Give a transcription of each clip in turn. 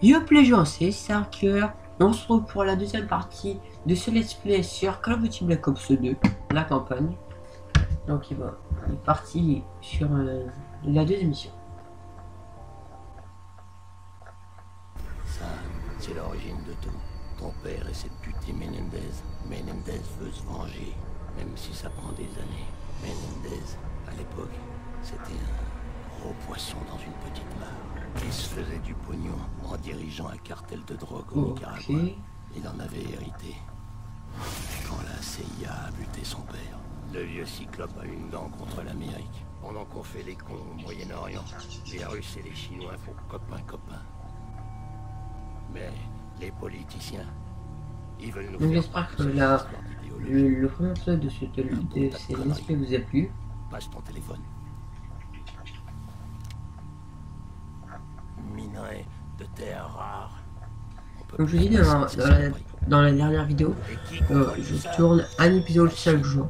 Yo les gens, c'est Sarker. On se retrouve pour la deuxième partie de ce let's play sur Call of Duty Black Ops 2, la campagne. Donc il est parti sur la deuxième mission. Ça, c'est l'origine de tout. Ton père et cette pute Menendez. Menendez veut se venger, même si ça prend des années. Menendez, à l'époque, c'était un gros poisson dans une petite mare. Il se faisait du pognon en dirigeant un cartel de drogue au Nicaragua. Il en avait hérité. Quand la CIA a buté son père, le vieux cyclope a une dent contre l'Amérique. Pendant qu'on fait les cons au Moyen-Orient, les Russes et les Chinois font copain-copain. Mais les politiciens, ils veulent nous faire... J'espère que le premier épisode de ces let's play vous a plu. Passe ton téléphone. Minerai de terre rare. Comme je vous ai dit dans la dernière vidéo, je tourne un épisode chaque jour.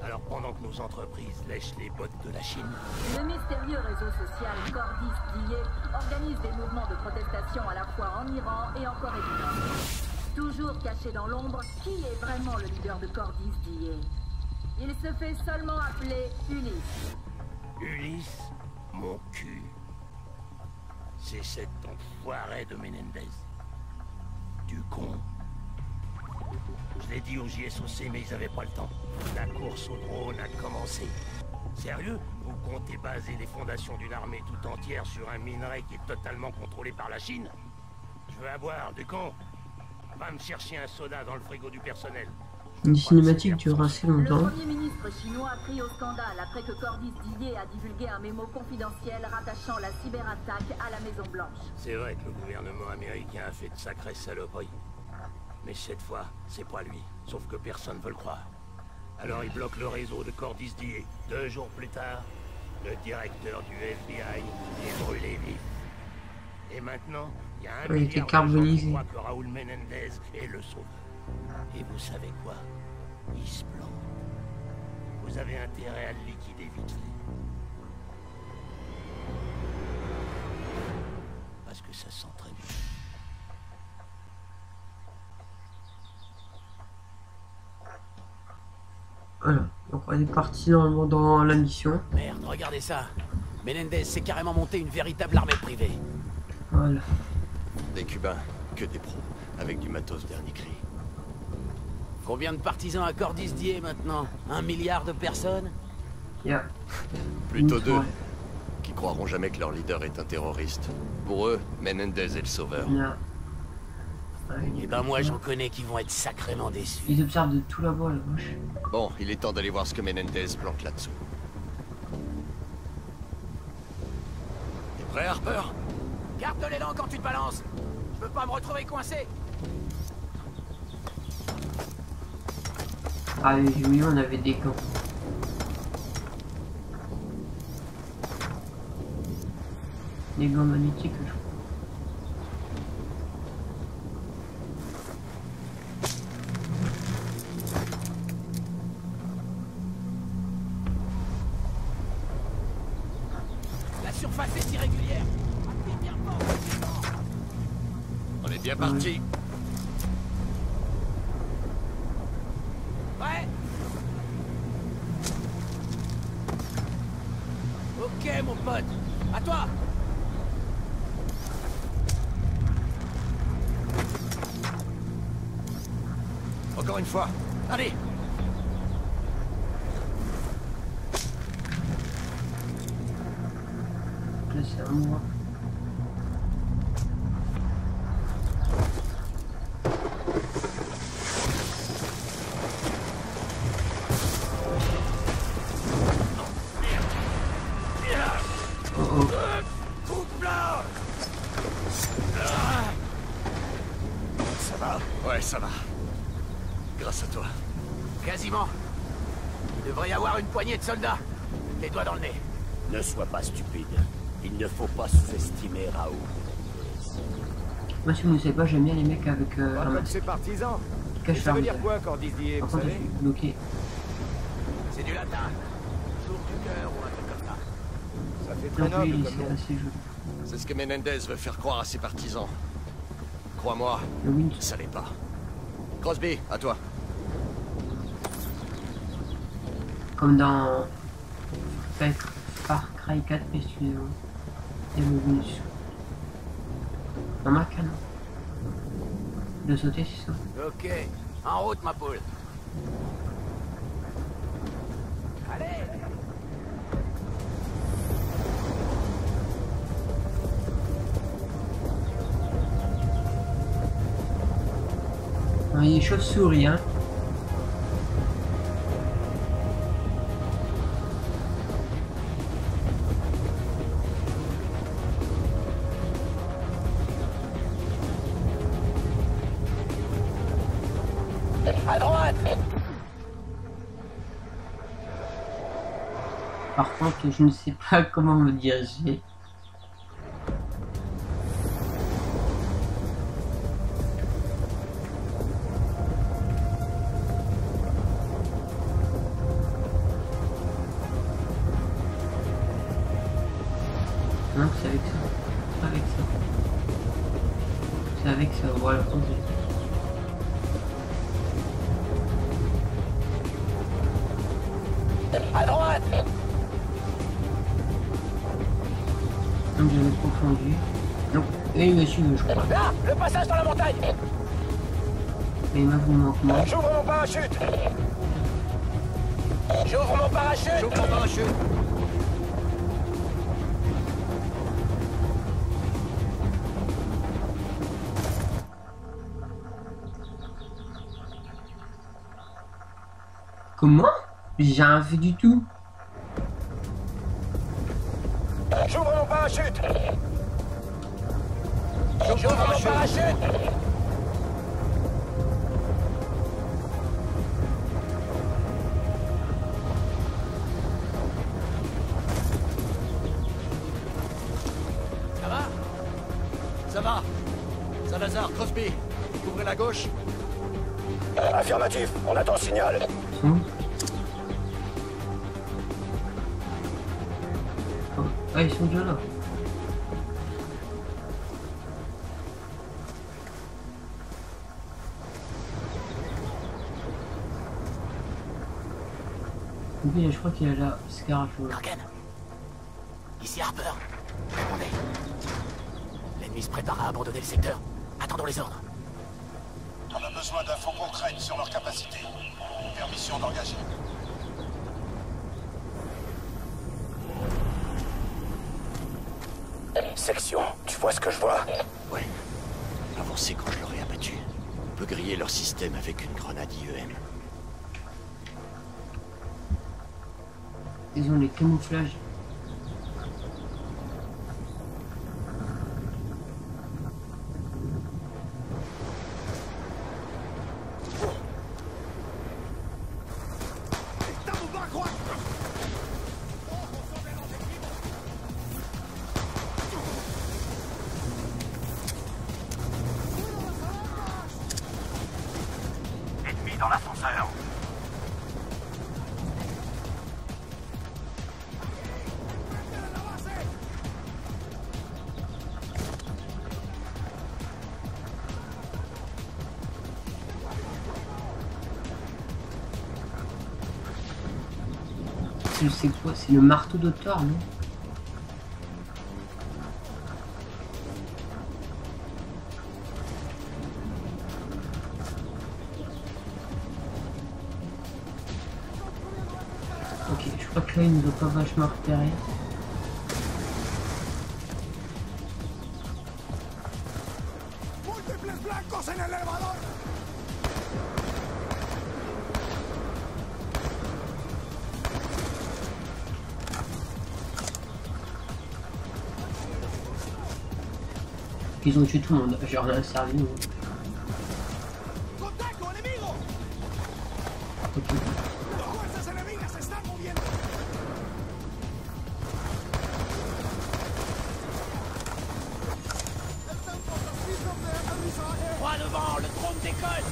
Alors pendant que nos entreprises lèchent les bottes de la Chine, le mystérieux réseau social Cordis organise des mouvements de protestation à la fois en Iran et en Corée du Nord. Toujours caché dans l'ombre, qui est vraiment le leader de Cordis Il se fait seulement appeler Ulysse. Ulysse, mon cul. C'est cet enfoiré de Menendez. Du con. Je l'ai dit au JSOC, mais ils avaient pas le temps. La course au drone a commencé. Sérieux? Vous comptez baser les fondations d'une armée tout entière sur un minerai qui est totalement contrôlé par la Chine? Je veux à boire, du con. Va me chercher un soda dans le frigo du personnel. Une cinématique dure assez longtemps. Le Premier ministre chinois a pris au scandale après que Cordis a divulgué un mémo confidentiel rattachant la cyberattaque à la Maison Blanche. C'est vrai que le gouvernement américain a fait de sacrées saloperies. Mais cette fois, c'est pas lui. Sauf que personne veut le croire. Alors il bloque le réseau de Cordis 2 jours plus tard, le directeur du FBI est brûlé vif. Et maintenant, il y a un milliard de gens qui croient que Raúl Menendez est le sauveur. Et vous savez quoi? Il se plante. Vous avez intérêt à le liquider vite fait. Parce que ça sent très bien. Voilà, donc on est parti normalement dans la mission. Merde, regardez ça. Menendez s'est carrément monté une véritable armée privée. Voilà. Des Cubains, que des pros, avec du matos dernier cri. Combien de partisans à Cordis maintenant? 1 milliard de personnes? Yeah. Plutôt 2, qui croiront jamais que leur leader est un terroriste. Pour eux, Menendez est le sauveur. Yeah. Et ben moi j'en connais qui vont être sacrément déçus. Ils observent de tout là-bas, la gauche. Bon, il est temps d'aller voir ce que Menendez plante là-dessous. T'es prêt, Harper? Garde l'élan quand tu te balances. Je veux pas me retrouver coincé. Ah oui, on avait des camps. Des gants magnétiques, je crois. La surface est irrégulière. On est bien parti. Ouais. Ok mon pote. À toi. Encore une fois. Allez. Là, c'est à moi. Ça va? Ouais, ça va. Grâce à toi. Quasiment. Il devrait y avoir une poignée de soldats. Les doigts dans le nez. Ne sois pas stupide. Il ne faut pas sous-estimer Raoul. Moi, si vous ne savez pas, j'aime bien les mecs avec un Comme ses partisans. cache Ça veut dire quoi, Cordis Par vous contre, je savez? suis bloqué. C'est du latin. Jour du cœur ou un truc comme ça. Ça fait très Donc lui, noble comme c'est nom. assez joli. C'est ce que Menendez veut faire croire à ses partisans. Crois-moi, Oui. ça l'est pas. Crosby, à toi. Comme dans Far Cry 4, excusez-moi. Et le bonus. Dans ma canne. De sauter, c'est ça. Ok, en route ma poule. Allez. Il y a des chauves-souris, hein. À droite. Par contre, je ne sais pas comment me diriger. Non, c'est avec ça. C'est avec ça. C'est avec ça, voilà, projet. À droite. Donc j'avais confondu. Donc, eux ils me suivent, je crois. Là, le passage dans la montagne. Mais il m'a vous manque moi. J'ouvre mon parachute. J'ouvre mon parachute. J'ouvre mon parachute. Comment? J'ai rien vu du tout. J'ouvre mon parachute. J'ouvre mon parachute. Ça va? Ça va. Salazar, Crosby, vous couvrez la gauche? Affirmatif, on attend signal. Oh. Ah, ils sont déjà là. Oui, je crois qu'il y a là Scaraf. Morgan. Ici Harper. Répondez. L'ennemi se prépare à abandonner le secteur. Attendons les ordres. On a besoin d'infos concrètes sur leur capacité. Permission d'engager. Section, tu vois ce que je vois? Ouais. Avancez quand je l'aurai abattu. On peut griller leur système avec une grenade IEM. Ils ont les camouflages. Ennemi dans l'ascenseur. Je sais quoi, c'est le marteau de Thor, non? Ok, je crois que là il nous a pas vachement repéré. Ils ont tué tout le monde, j'ai rien servi. Ok. Droit devant, le drone décolle.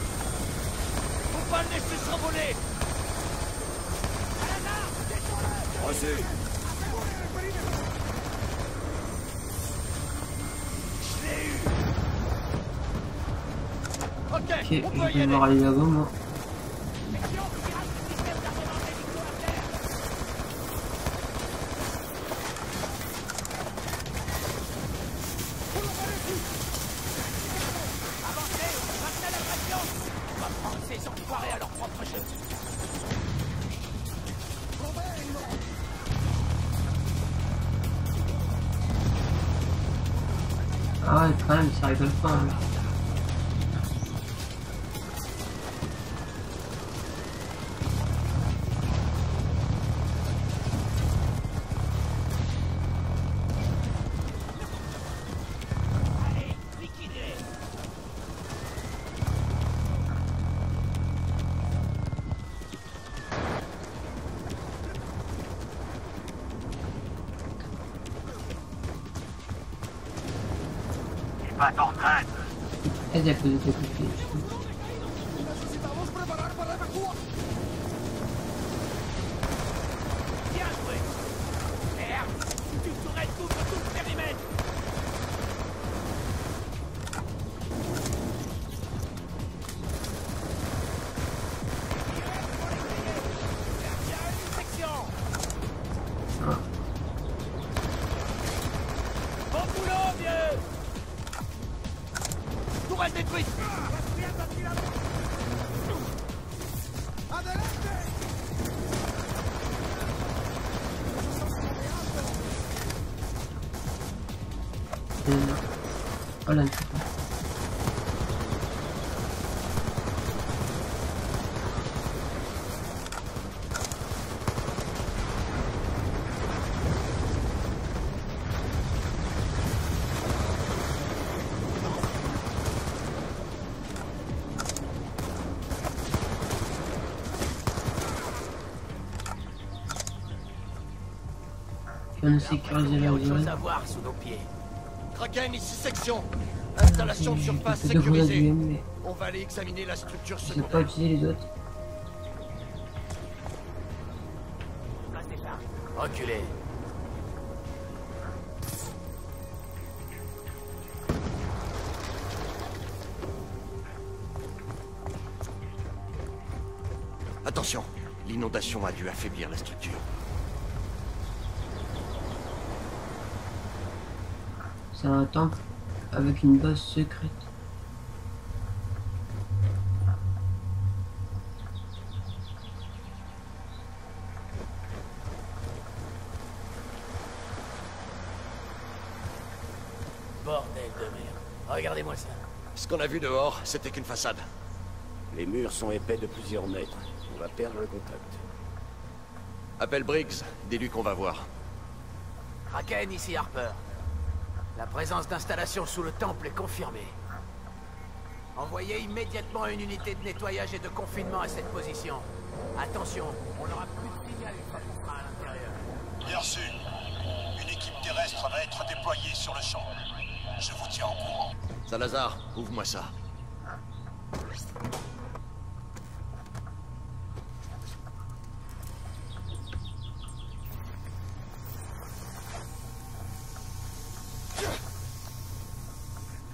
Faut pas le laisser s'envoler. Reçu. Ok, je vais devoir aller là-bas moi. Ah ouais, quand même, ça rigole pas. Hein. Pas en retraite. Elle a posé tes coups. Bien joué. Merde, tu tourelles tout le périmètre. Ah. Bon boulot, vieux. Tourelle détruite. Oh là. On a sécurisé la autre chose zone. à voir sous nos pieds. Kraken, ici section. Installation de surface J'ai fait 2 grenades sécurisée. UM, mais On va aller examiner la structure je sais secondaire. pas utiliser les autres. Reculez. Attention, l'inondation a dû affaiblir la structure. C'est un temple avec une base secrète. Bordel de merde. Regardez-moi ça. Ce qu'on a vu dehors, c'était qu'une façade. Les murs sont épais de plusieurs mètres. On va perdre le contact. Appelle Briggs, dis-lui qu'on va voir. Kraken, ici Harper. La présence d'installation sous le temple est confirmée. Envoyez immédiatement une unité de nettoyage et de confinement à cette position. Attention, on n'aura plus de signal une fois qu'on sera à l'intérieur. Bien reçu. Une équipe terrestre va être déployée sur le champ. Je vous tiens au courant. Salazar, ouvre-moi ça.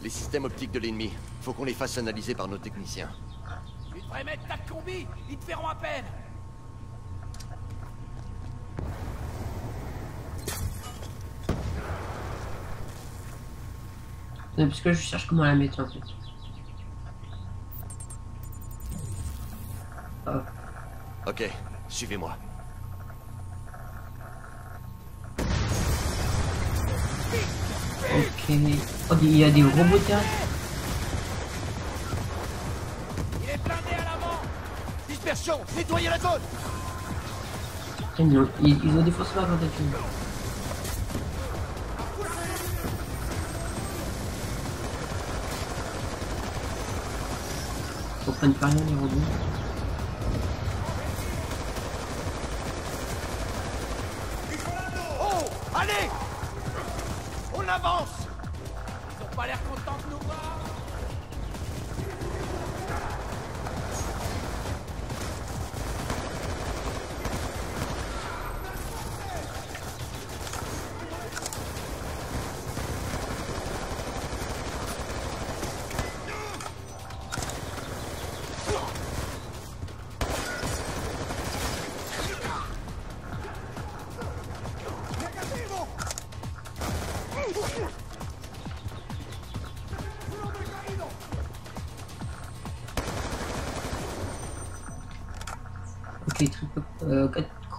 Les systèmes optiques de l'ennemi, faut qu'on les fasse analyser par nos techniciens. Tu devrais mettre ta combi, ils te feront à peine. C'est parce que je cherche comment la mettre en fait. Ah. Ok, suivez-moi. Ok. Oh, il y a des robots terrestres. Il est blindé à l'avant. Dispersion, nettoyez la zone. Putain, ils ont défoncé ma tentacule. Ils comprennent pas rien les robots. Oh, allez. On avance. Ils ont pas l'air contents de nous voir. fait triple,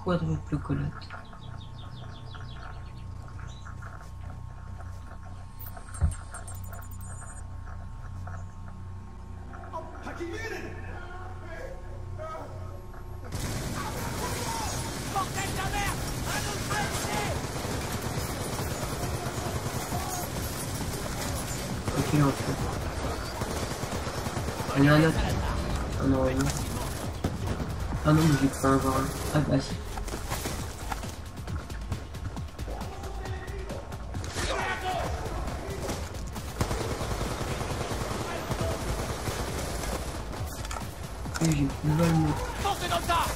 quadruple collate. Ok, on fait. Il y en a un autre. Ah non, ouais, non. Ah non, mais j'ai pas en avoir un. Ah bah si. Et j'ai plus mal le... Foncez dans le tas.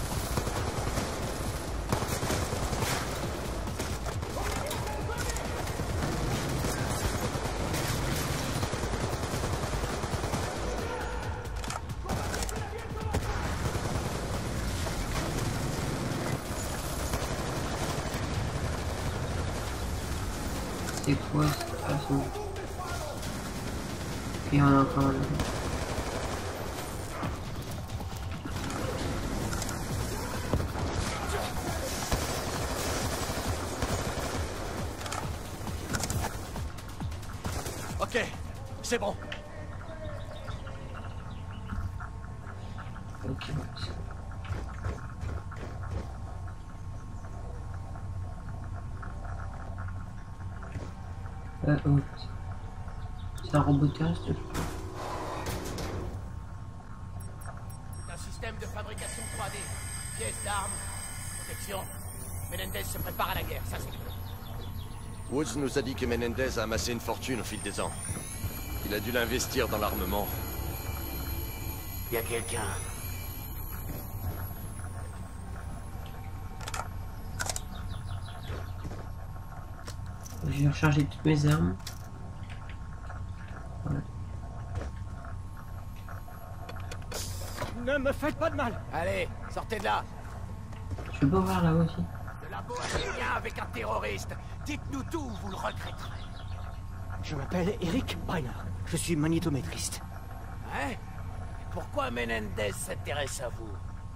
C'est quoi cette façon? Et on a encore un. Ok, c'est bon. Ok. Oh. C'est un robot terrestre. Un système de fabrication 3D. Pièces d'armes, protection. Menendez se prépare à la guerre, ça c'est clair. Woods nous a dit que Menendez a amassé une fortune au fil des ans. Il a dû l'investir dans l'armement. Il y a quelqu'un. Je vais recharger toutes mes armes. Voilà. Ne me faites pas de mal. Allez, sortez de là. Je peux pas voir là-haut aussi. Le labo a des liens avec un terroriste. Dites-nous tout, vous le regretterez. Je m'appelle Eric Brenner. Je suis magnétométriste. Hein? Pourquoi Menendez s'intéresse à vous?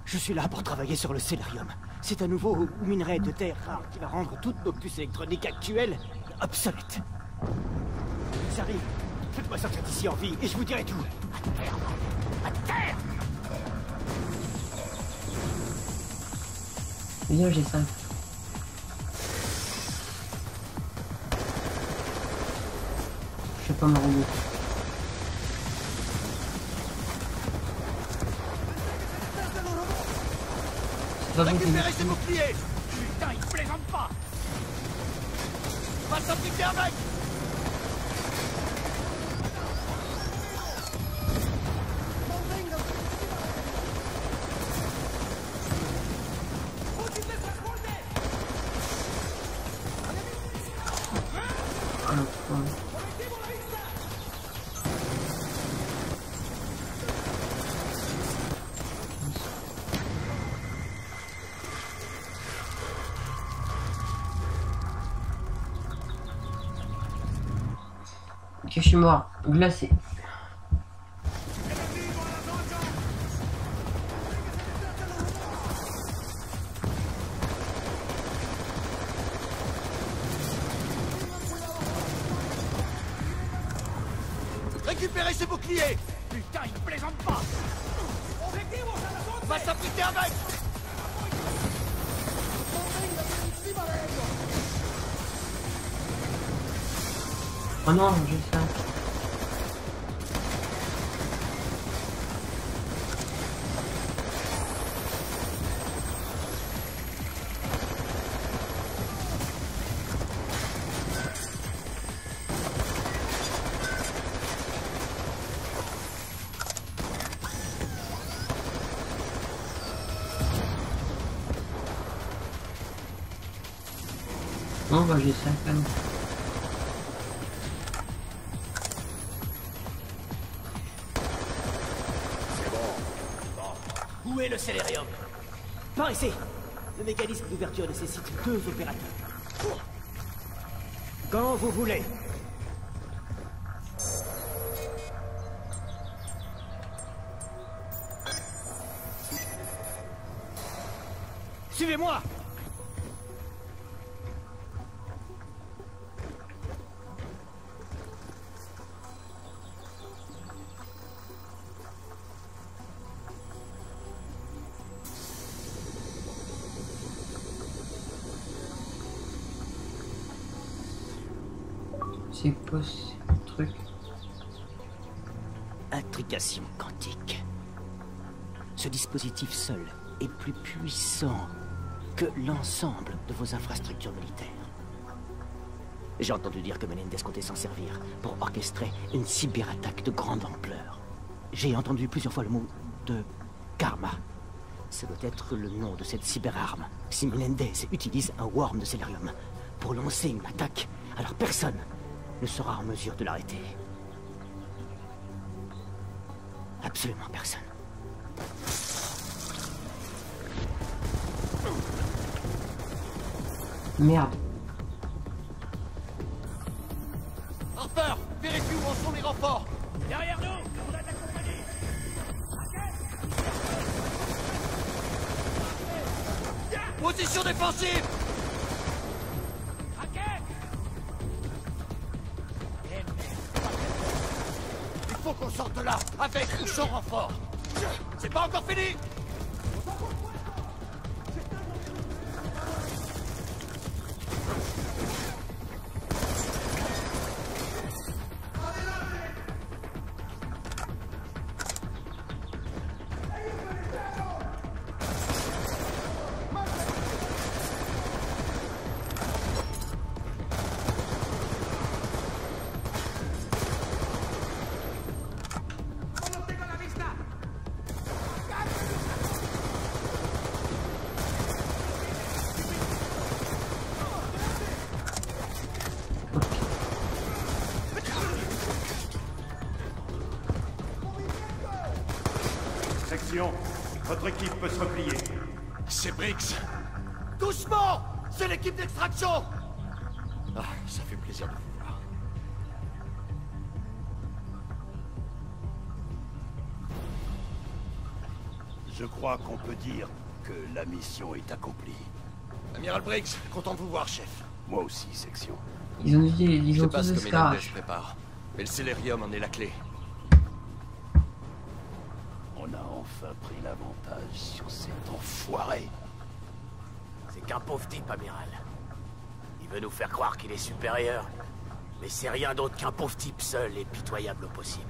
Je suis là pour travailler sur le Cellarium. C'est un nouveau minerai de terre rare qui va rendre toutes nos puces électroniques actuelles obsolètes. Ça arrive. Faites-moi sortir d'ici en vie et je vous dirai tout. Viens, j'ai ça. Je sais pas mon robot. C'est pas bon, Récupérez ces boucliers! Putain, il plaisante pas! Va s'appliquer avec! Ah non, ouais. Ok, je suis mort, glacé. Récupérez ces boucliers! Putain, il plaisante pas! Va s'appliquer avec! Oh non, j'ai ça. Bon bah j'ai ça quand même. Où est le Cellarium? Par ici. Le mécanisme d'ouverture nécessite 2 opérateurs. Quand vous voulez. Suivez-moi! C'est quoi ce truc? Intrication quantique. Ce dispositif seul est plus puissant que l'ensemble de vos infrastructures militaires. J'ai entendu dire que Menendez comptait s'en servir pour orchestrer une cyberattaque de grande ampleur. J'ai entendu plusieurs fois le mot de karma. Ça doit être le nom de cette cyberarme. Si Menendez utilise un worm de Celerium pour lancer une attaque, alors personne ne sera en mesure de l'arrêter. Absolument personne. Merde. Harper, vérifie où en sont les renforts. Derrière nous, on a accompagné. Position défensive. Il faut qu'on sorte de là, avec ou sans renfort. C'est pas encore fini. Section, votre équipe peut se replier. C'est Briggs. Doucement! C'est l'équipe d'extraction! Ah, ça fait plaisir de vous voir. Je crois qu'on peut dire que la mission est accomplie. Amiral Briggs, content de vous voir, chef. Moi aussi, section. Ils ont dit, Je ils sais ont pas tous ce des que Menendez scars. prépare, mais le Celerium en est la clé. On a enfin pris l'avantage sur cet enfoiré. C'est qu'un pauvre type, amiral. Il veut nous faire croire qu'il est supérieur. Mais c'est rien d'autre qu'un pauvre type seul et pitoyable au possible.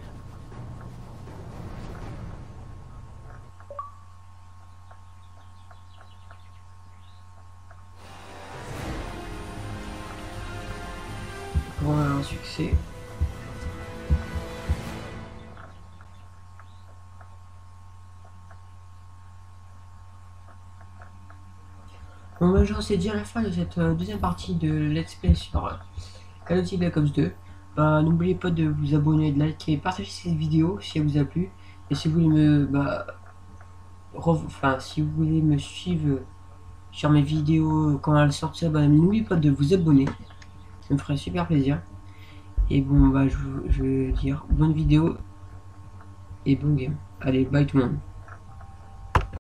Pour un succès. Bon bah c'est déjà la fin de cette deuxième partie de Let's Play sur Call of Duty Black Ops 2. Bah, n'oubliez pas de vous abonner, de liker et partager cette vidéo si elle vous a plu. Et si vous voulez me si vous voulez me suivre sur mes vidéos quand elles sortiront, bah, n'oubliez pas de vous abonner. Ça me ferait super plaisir. Et bon bah je veux dire bonne vidéo et bon game. Allez, bye tout le monde.